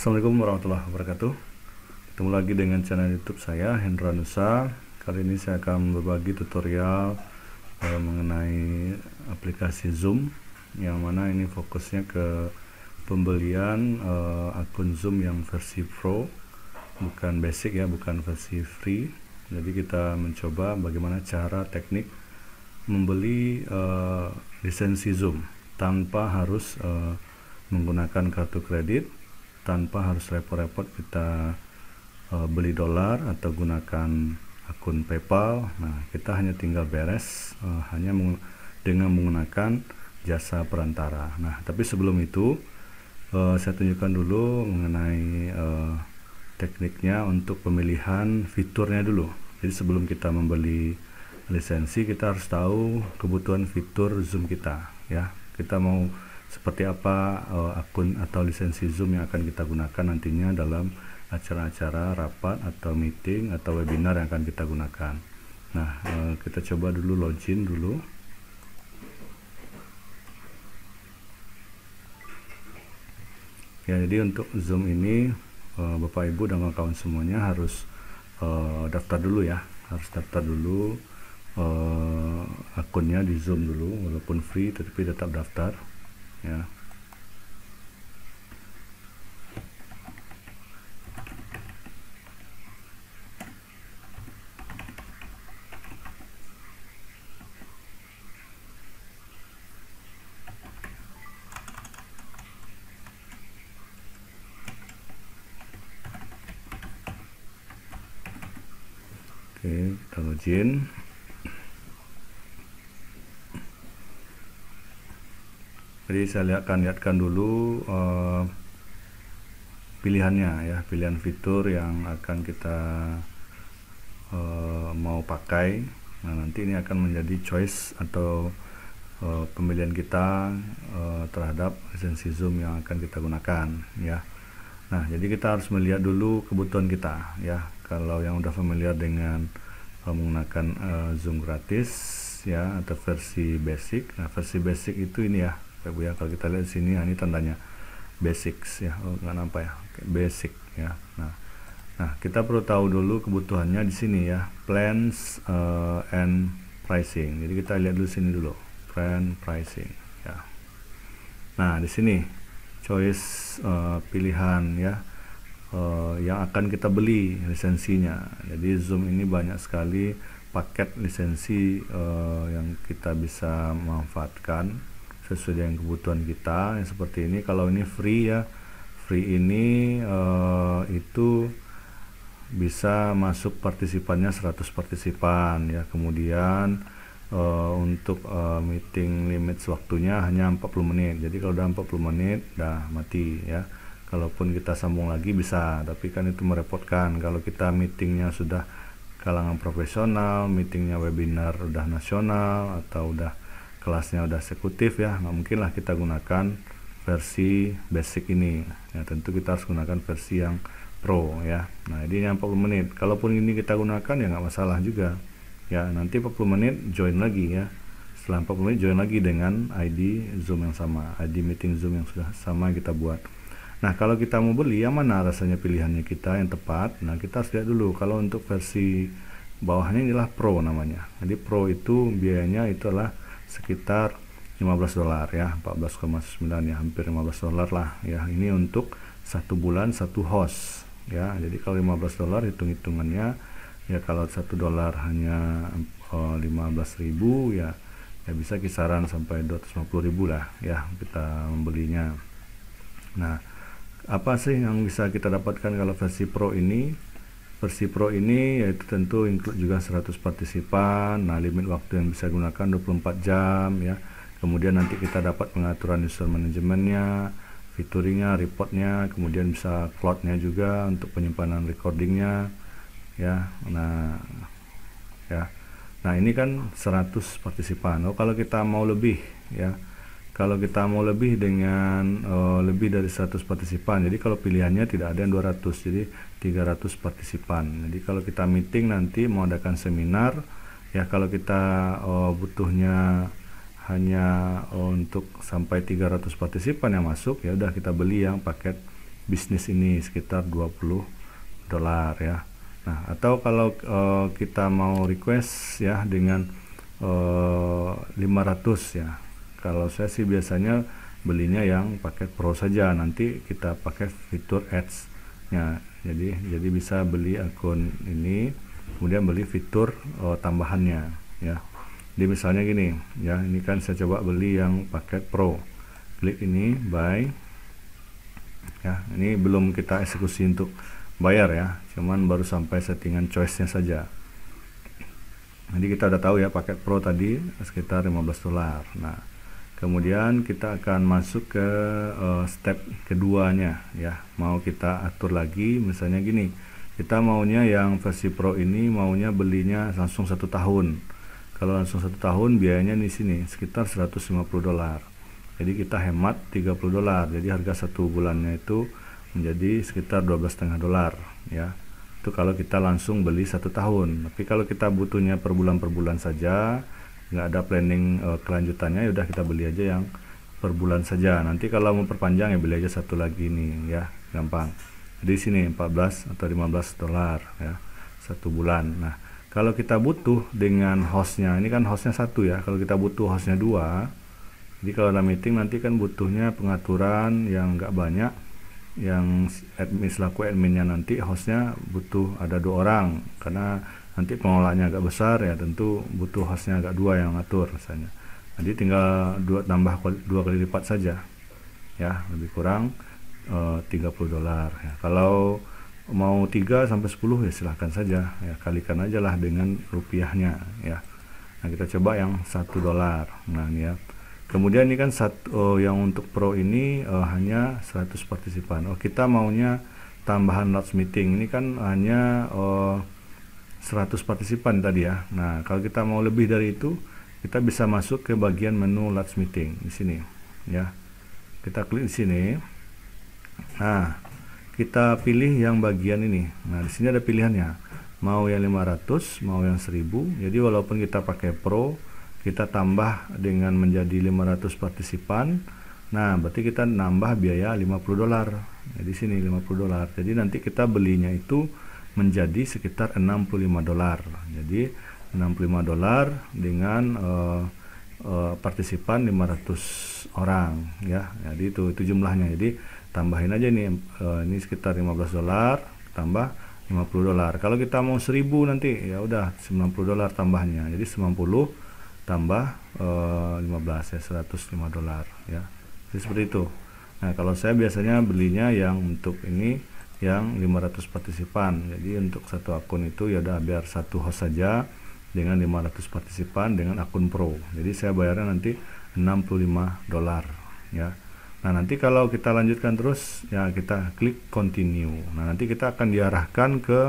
Assalamualaikum warahmatullahi wabarakatuh. Ketemu lagi dengan channel YouTube saya, Hendra Nusa. Kali ini saya akan berbagi tutorial mengenai aplikasi Zoom, yang mana ini fokusnya ke pembelian akun Zoom yang versi Pro, bukan basic ya, bukan versi free. Jadi kita mencoba bagaimana cara teknik membeli lisensi Zoom tanpa harus menggunakan kartu kredit, tanpa harus repot-repot kita beli dolar atau gunakan akun PayPal. Nah, kita hanya tinggal beres dengan menggunakan jasa perantara. Nah, tapi sebelum itu saya tunjukkan dulu mengenai tekniknya untuk pemilihan fiturnya dulu. Jadi sebelum kita membeli lisensi, kita harus tahu kebutuhan fitur Zoom kita ya. Kita mau seperti apa akun atau lisensi Zoom yang akan kita gunakan nantinya dalam acara-acara rapat atau meeting atau webinar yang akan kita gunakan. Nah, kita coba dulu login dulu. Ya, jadi untuk Zoom ini Bapak Ibu dan kawan-kawan semuanya harus daftar dulu ya, harus daftar dulu akunnya di Zoom dulu, walaupun free tetapi tetap daftar ya. Oke, kita login. Jadi saya lihatkan dulu pilihannya ya, pilihan fitur yang akan kita mau pakai. Nah, nanti ini akan menjadi choice atau pemilihan kita terhadap lisensi Zoom yang akan kita gunakan ya. Nah, jadi kita harus melihat dulu kebutuhan kita ya. Kalau yang udah familiar dengan menggunakan Zoom gratis ya atau versi basic. Nah, versi basic itu ini ya, Ibu ya. Kalau kita lihat sini, ini tandanya basics ya. Oh, nggak nampak ya, basic ya. Nah, kita perlu tahu dulu kebutuhannya di sini ya, plans and pricing. Jadi kita lihat dulu sini dulu, plan pricing ya. Nah, di sini choice pilihan ya yang akan kita beli lisensinya. Jadi Zoom ini banyak sekali paket lisensi yang kita bisa manfaatkan sesuai dengan kebutuhan kita. Yang seperti ini, kalau ini free ya, free ini itu bisa masuk partisipannya 100 partisipan ya. Kemudian untuk meeting limit waktunya hanya 40 menit. Jadi kalau udah 40 menit dah mati ya. Kalaupun kita sambung lagi bisa, tapi kan itu merepotkan. Kalau kita meetingnya sudah kalangan profesional, meetingnya webinar udah nasional atau udah kelasnya udah eksekutif ya, nggak mungkin lah kita gunakan versi basic ini ya. Tentu kita harus gunakan versi yang pro ya. Nah, ini yang 40 menit. Kalaupun ini kita gunakan ya nggak masalah juga ya. Nanti 40 menit join lagi ya. Setelah 40 menit join lagi dengan ID Zoom yang sama, ID meeting Zoom yang sudah sama kita buat. Nah, kalau kita mau beli yang mana rasanya pilihannya kita yang tepat. Nah, kita harus lihat dulu. Kalau untuk versi bawahnya inilah Pro namanya. Jadi Pro itu biayanya itu adalah sekitar 15 dolar ya, 14,9 ya, hampir 15 dolar lah ya. Ini untuk 1 bulan 1 host ya. Jadi kalau 15 dolar hitung-hitungannya ya, kalau 1 dolar hanya 15.000 ya, bisa kisaran sampai 250.000 lah ya kita membelinya. Nah, apa sih yang bisa kita dapatkan kalau versi Pro ini? Versi Pro ini yaitu tentu include juga 100 partisipan. Nah, limit waktu yang bisa gunakan 24 jam ya. Kemudian nanti kita dapat pengaturan user manajemennya, featuringnya, reportnya, kemudian bisa cloudnya juga untuk penyimpanan recordingnya ya. Nah ini kan 100 partisipan. Kalau kita mau lebih ya, kalau kita mau lebih dengan lebih dari 100 partisipan, jadi kalau pilihannya tidak ada yang 200, jadi 300 partisipan. Jadi kalau kita meeting nanti mau adakan seminar ya, kalau kita butuhnya hanya untuk sampai 300 partisipan yang masuk, ya udah kita beli yang paket bisnis ini sekitar 20 dolar ya. Nah, atau kalau kita mau request ya dengan 500 ya. Kalau saya sih biasanya belinya yang paket Pro saja, nanti kita pakai fitur ads nya. Jadi bisa beli akun ini, kemudian beli fitur tambahannya ya. Jadi misalnya gini ya, ini kan saya coba beli yang paket Pro. Klik ini buy. Ya, ini belum kita eksekusi untuk bayar ya, cuman baru sampai settingan choice-nya saja. Jadi kita udah tahu ya paket Pro tadi sekitar 15 dolar. Nah, kemudian kita akan masuk ke step keduanya ya. Mau kita atur lagi, misalnya gini, kita maunya yang versi Pro ini maunya belinya langsung 1 tahun. Kalau langsung 1 tahun biayanya di sini sekitar 150 dolar. Jadi kita hemat 30 dolar. Jadi harga 1 bulannya itu menjadi sekitar 12,5 dolar ya. Itu kalau kita langsung beli 1 tahun. Tapi kalau kita butuhnya per bulan saja, nggak ada planning kelanjutannya, yaudah kita beli aja yang per bulan saja. Nanti kalau mau perpanjang ya beli aja satu lagi nih ya, gampang. Jadi sini 14 atau 15 dolar ya 1 bulan. Nah, kalau kita butuh dengan hostnya, ini kan hostnya 1 ya. Kalau kita butuh hostnya 2, jadi kalau ada meeting nanti kan butuhnya pengaturan yang nggak banyak, yang admin selaku adminnya nanti hostnya butuh ada 2 orang, karena nanti pengelolanya agak besar ya, tentu butuh hostnya agak 2 yang ngatur misalnya. Jadi tinggal tambah 2 kali lipat saja ya, lebih kurang 30 dolar ya. Kalau mau 3 sampai 10 ya silahkan saja ya, kalikan aja lah dengan rupiahnya ya. Nah, kita coba yang 1 dolar. Nah, ini ya. Kemudian ini kan yang untuk Pro ini hanya 100 partisipan. Kita maunya tambahan Lots Meeting. Ini kan hanya 100 partisipan tadi ya. Nah, kalau kita mau lebih dari itu, kita bisa masuk ke bagian menu Lots Meeting di sini ya. Kita klik di sini. Nah, kita pilih yang bagian ini. Nah, di sini ada pilihannya. Mau yang 500, mau yang 1000. Jadi walaupun kita pakai Pro, kita tambah dengan menjadi 500 partisipan. Nah, berarti kita nambah biaya 50 dolar. Jadi sini 50 dolar. Jadi nanti kita belinya itu menjadi sekitar 65 dolar. Jadi 65 dolar dengan partisipan 500 orang ya. Jadi itu jumlahnya. Jadi tambahin aja nih, ini sekitar 15 dolar tambah 50 dolar. Kalau kita mau 1000 nanti ya udah 90 dolar tambahnya. Jadi 90 tambah 15 ya 105 dolar ya. Jadi seperti itu. Nah, kalau saya biasanya belinya yang untuk ini yang 500 partisipan. Jadi untuk satu akun itu ya udah biar satu host saja dengan 500 partisipan dengan akun Pro. Jadi saya bayarnya nanti 65 dolar ya. Nah, nanti kalau kita lanjutkan terus ya kita klik continue. Nah, nanti kita akan diarahkan ke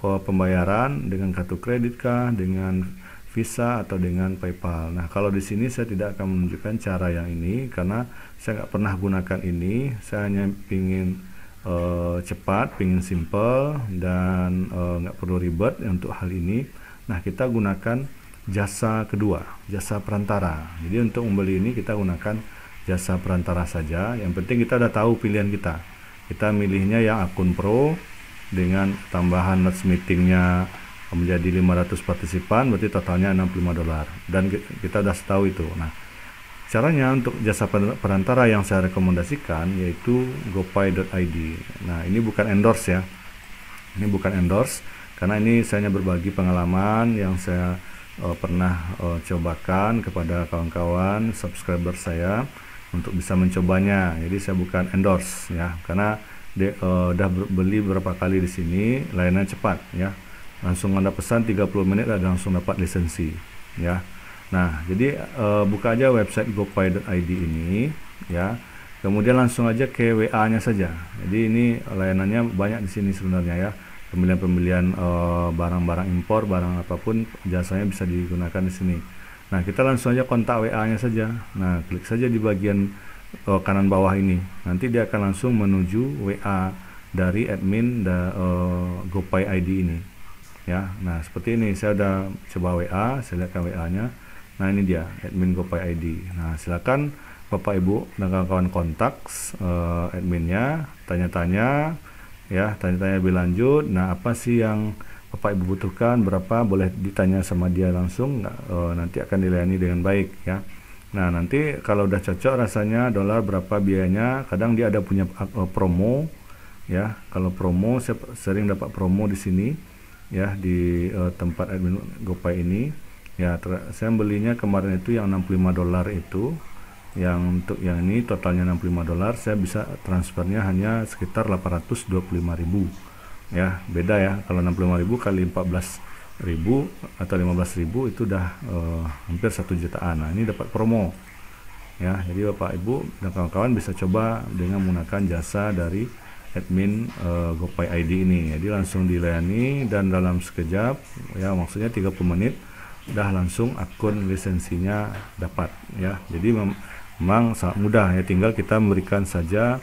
pembayaran dengan kartu kredit kah, dengan Visa atau dengan PayPal. Nah, kalau di sini saya tidak akan menunjukkan cara yang ini karena saya nggak pernah gunakan ini. Saya hanya pingin cepat, pingin simple dan nggak perlu ribet untuk hal ini. Nah, kita gunakan jasa kedua, jasa perantara. Jadi untuk membeli ini kita gunakan jasa perantara saja. Yang penting kita udah tahu pilihan kita. Kita milihnya yang akun Pro dengan tambahan Lots Meetingnya menjadi 500 partisipan, berarti totalnya 65 dolar. Dan kita udah tahu itu. Nah, caranya untuk jasa perantara yang saya rekomendasikan yaitu gopay.id. Nah, ini bukan endorse ya. Ini bukan endorse karena ini saya hanya berbagi pengalaman yang saya pernah cobakan kepada kawan-kawan subscriber saya untuk bisa mencobanya. Jadi saya bukan endorse ya, karena udah beli beberapa kali di sini, layanan cepat ya. Langsung Anda pesan 30 menit ada langsung dapat lisensi ya. Nah, jadi buka aja website gopay.id ini ya. Kemudian langsung aja ke WA-nya saja. Jadi ini layanannya banyak di sini sebenarnya ya. Pembelian barang-barang impor, barang apapun jasanya bisa digunakan di sini. Nah, kita langsung aja kontak WA-nya saja. Nah, klik saja di bagian kanan bawah ini. Nanti dia akan langsung menuju WA dari admin Gopay ID ini. Ya, nah seperti ini saya udah coba WA, saya lihatkan WA-nya. Nah, ini dia admin Gopay ID. Nah, silakan Bapak Ibu dan kawan-kawan kontak adminnya, tanya-tanya ya, tanya-tanya lebih lanjut. Nah, apa sih yang Bapak Ibu butuhkan, berapa, boleh ditanya sama dia langsung, nanti akan dilayani dengan baik ya. Nah, nanti kalau udah cocok rasanya dolar berapa biayanya, kadang dia ada punya promo ya. Kalau promo, saya sering dapat promo di sini ya, di tempat admin GoPay ini ya. Saya belinya kemarin itu yang $65 itu, yang untuk yang ini totalnya $65, saya bisa transfernya hanya sekitar 825.000 ya. Beda ya, kalau 65.000 kali 14.000 atau 15.000 itu udah hampir 1 jutaan. Nah, ini dapat promo ya. Jadi Bapak Ibu dan kawan-kawan bisa coba dengan menggunakan jasa dari admin GoPay ID ini. Jadi langsung dilayani dan dalam sekejap ya, maksudnya 30 menit udah langsung akun lisensinya dapat ya. Jadi memang sangat mudah ya, tinggal kita memberikan saja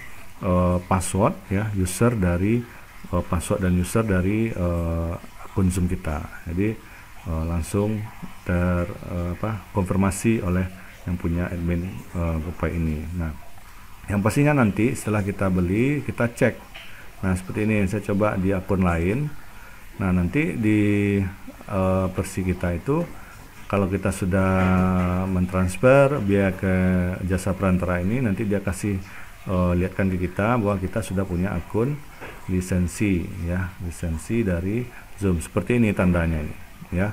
password ya, password dan user dari akun Zoom kita. Jadi langsung konfirmasi oleh yang punya admin GoPay ini. Nah, yang pastinya nanti setelah kita beli, kita cek. Nah, seperti ini saya coba di akun lain. Nah, nanti di versi kita itu, kalau kita sudah mentransfer biaya ke jasa perantara ini, nanti dia kasih lihatkan ke kita bahwa kita sudah punya akun lisensi ya, lisensi dari Zoom. Seperti ini tandanya ini ya,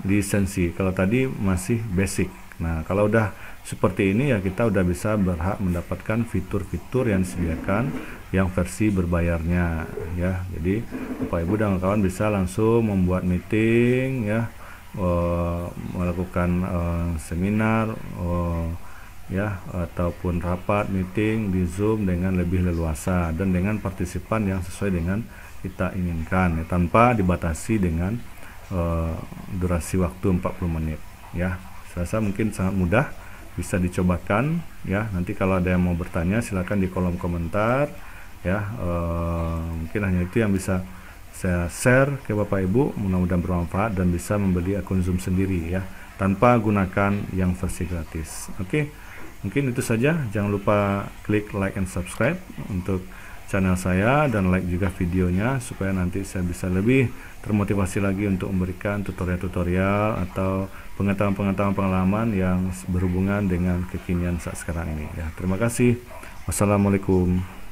lisensi. Kalau tadi masih basic. Nah, kalau udah seperti ini ya, kita udah bisa berhak mendapatkan fitur-fitur yang disediakan yang versi berbayarnya ya. Jadi Bapak Ibu dan kawan bisa langsung membuat meeting ya, melakukan seminar ya, ataupun rapat meeting di Zoom dengan lebih leluasa dan dengan partisipan yang sesuai dengan kita inginkan ya, tanpa dibatasi dengan durasi waktu 40 menit ya. Saya rasa mungkin sangat mudah, bisa dicobakan ya. Nanti kalau ada yang mau bertanya silakan di kolom komentar ya. Mungkin hanya itu yang bisa saya share ke Bapak Ibu, mudah-mudahan bermanfaat dan bisa membeli akun Zoom sendiri ya, tanpa gunakan yang versi gratis. Oke, mungkin itu saja. Jangan lupa klik like and subscribe untuk channel saya dan like juga videonya, supaya nanti saya bisa lebih termotivasi lagi untuk memberikan tutorial-tutorial atau pengetahuan-pengetahuan pengalaman yang berhubungan dengan kekinian saat sekarang ini ya. Terima kasih. Wassalamualaikum.